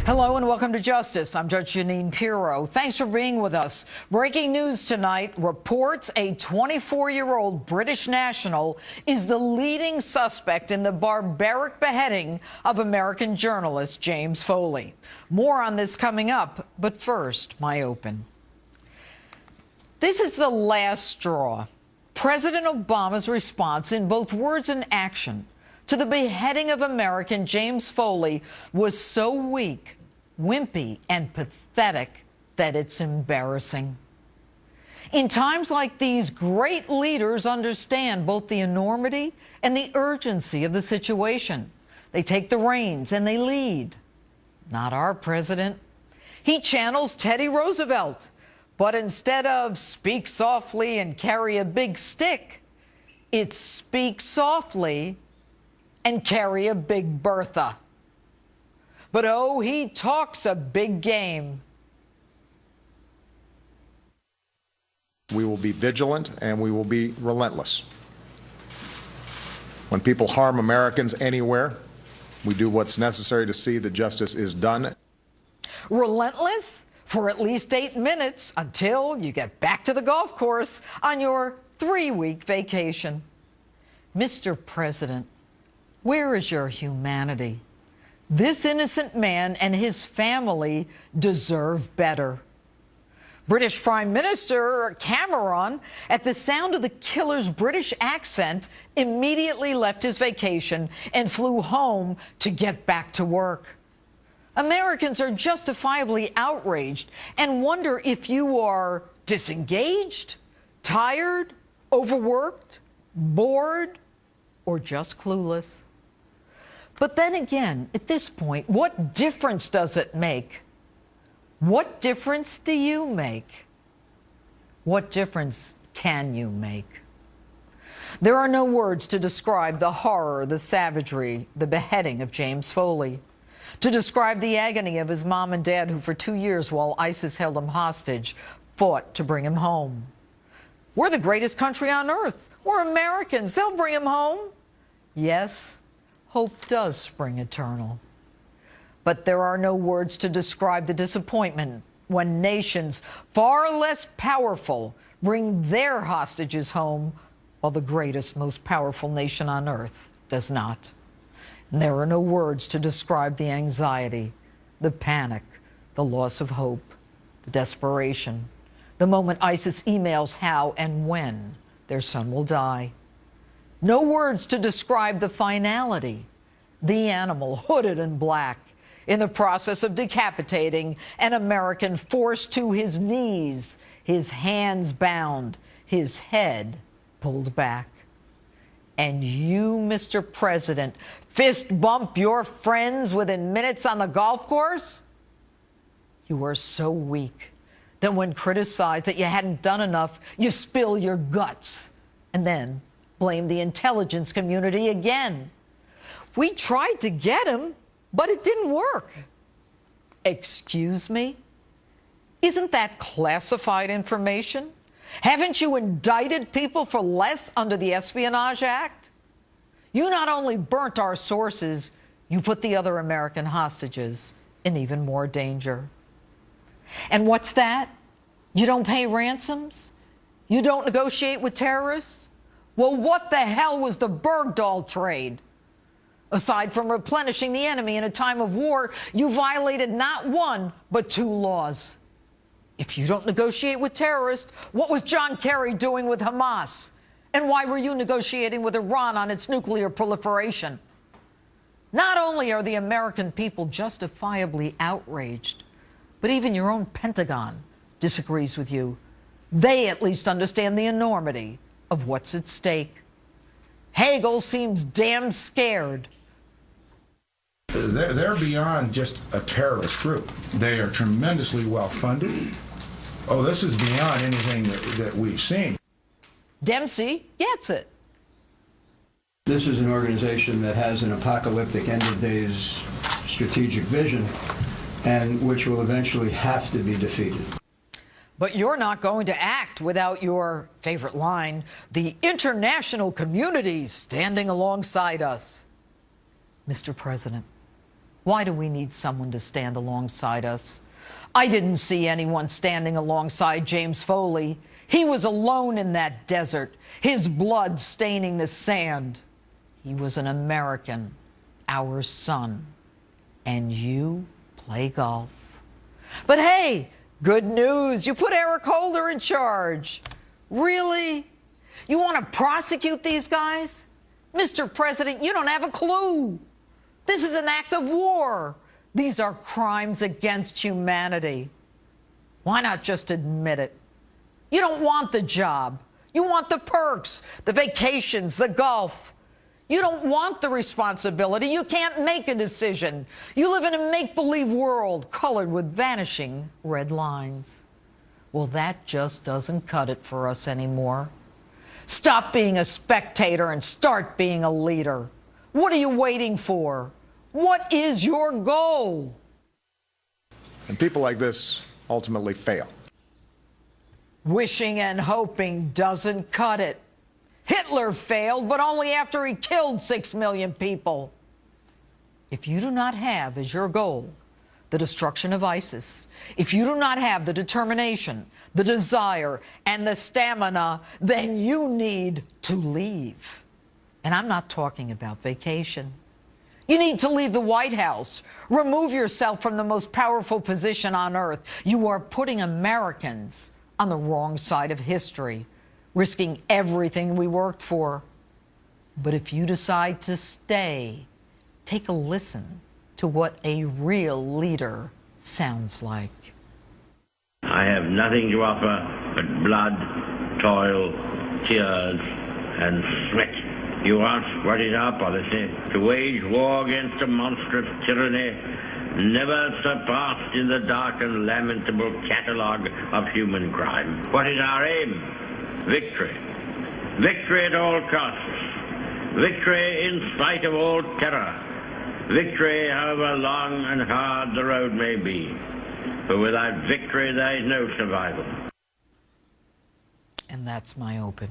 Hello and welcome to Justice. I'm Judge Jeanine Pirro. Thanks for being with us. Breaking news tonight reports a 24-year-old British national is the leading suspect in the barbaric beheading of American journalist James Foley. More on this coming up, but first, my open. This is the last straw. President Obama's response in both words and action to the beheading of American James Foley was so weak, wimpy, and pathetic that it's embarrassing. In times like these, great leaders understand both the enormity and the urgency of the situation. They take the reins and they lead. Not our president. He channels Teddy Roosevelt, but instead of speak softly and carry a big stick, it's speak softly and carry a big Bertha. But oh, he talks a big game. We will be vigilant and we will be relentless. When people harm Americans anywhere, we do what's necessary to see that justice is done. Relentless for at least 8 minutes until you get back to the golf course on your 3-week vacation. Mr. President, where is your humanity? This innocent man and his family deserve better. British Prime Minister Cameron, at the sound of the killer's British accent, immediately left his vacation and flew home to get back to work. Americans are justifiably outraged and wonder if you are disengaged, tired, overworked, bored, or just clueless. But then again, at this point, what difference does it make? What difference do you make? What difference can you make? There are no words to describe the horror, the savagery, the beheading of James Foley, to describe the agony of his mom and dad who for 2 years, while ISIS held him hostage, fought to bring him home. We're the greatest country on earth. We're Americans. They'll bring him home. Yes, hope does spring eternal. But there are no words to describe the disappointment when nations far less powerful bring their hostages home while the greatest, most powerful nation on earth does not. And there are no words to describe the anxiety, the panic, the loss of hope, the desperation, the moment ISIS emails how and when their son will die. No words to describe the finality, the animal hooded in black in the process of decapitating an American forced to his knees, his hands bound, his head pulled back. And you, Mr. President, fist bump your friends within minutes on the golf course? You are so weak that when criticized that you hadn't done enough, you spill your guts and then blame the intelligence community again. We tried to get him, but it didn't work. Excuse me? Isn't that classified information? Haven't you indicted people for less under the Espionage Act? You not only burnt our sources, you put the other American hostages in even more danger. And what's that? You don't pay ransoms? You don't negotiate with terrorists? Well, what the hell was the Bergdahl trade? Aside from replenishing the enemy in a time of war, you violated not one, but 2 laws. If you don't negotiate with terrorists, what was John Kerry doing with Hamas? And why were you negotiating with Iran on its nuclear proliferation? Not only are the American people justifiably outraged, but even your own Pentagon disagrees with you. They at least understand the enormity of what's at stake. Hagel seems damn scared. They're beyond just a terrorist group. They are tremendously well funded. Oh, this is beyond anything that we've seen. Dempsey gets it. This is an organization that has an apocalyptic end of days strategic vision and which will eventually have to be defeated. But you're not going to act without your favorite line, the international community standing alongside us. Mr. President, Why do we need someone to stand alongside us? I didn't see anyone standing alongside James Foley. He was alone in that desert, his blood staining the sand. He was an American, our son. And you play golf. But hey, good news, you put Eric Holder in charge. Really? You want to prosecute these guys? Mr. President, you don't have a clue. This is an act of war. These are crimes against humanity. Why not just admit it? You don't want the job. You want the perks, the vacations, the golf. You don't want the responsibility. You can't make a decision. You live in a make-believe world colored with vanishing red lines. Well, that just doesn't cut it for us anymore. Stop being a spectator and start being a leader. What are you waiting for? What is your goal? And people like this ultimately fail. Wishing and hoping doesn't cut it. Hitler failed, but only after he killed 6 million people. If you do not have as your goal the destruction of ISIS, if you do not have the determination, the desire, and the stamina, then you need to leave. And I'm not talking about vacation. You need to leave the White House. Remove yourself from the most powerful position on earth. You are putting Americans on the wrong side of history, risking everything we worked for. But if you decide to stay, take a listen to what a real leader sounds like. I have nothing to offer but blood, toil, tears, and sweat. You ask what is our policy? To wage war against a monstrous tyranny never surpassed in the dark and lamentable catalogue of human crime. What is our aim? Victory. Victory at all costs. Victory in spite of all terror. Victory, however long and hard the road may be. For without victory, there is no survival. And that's my open.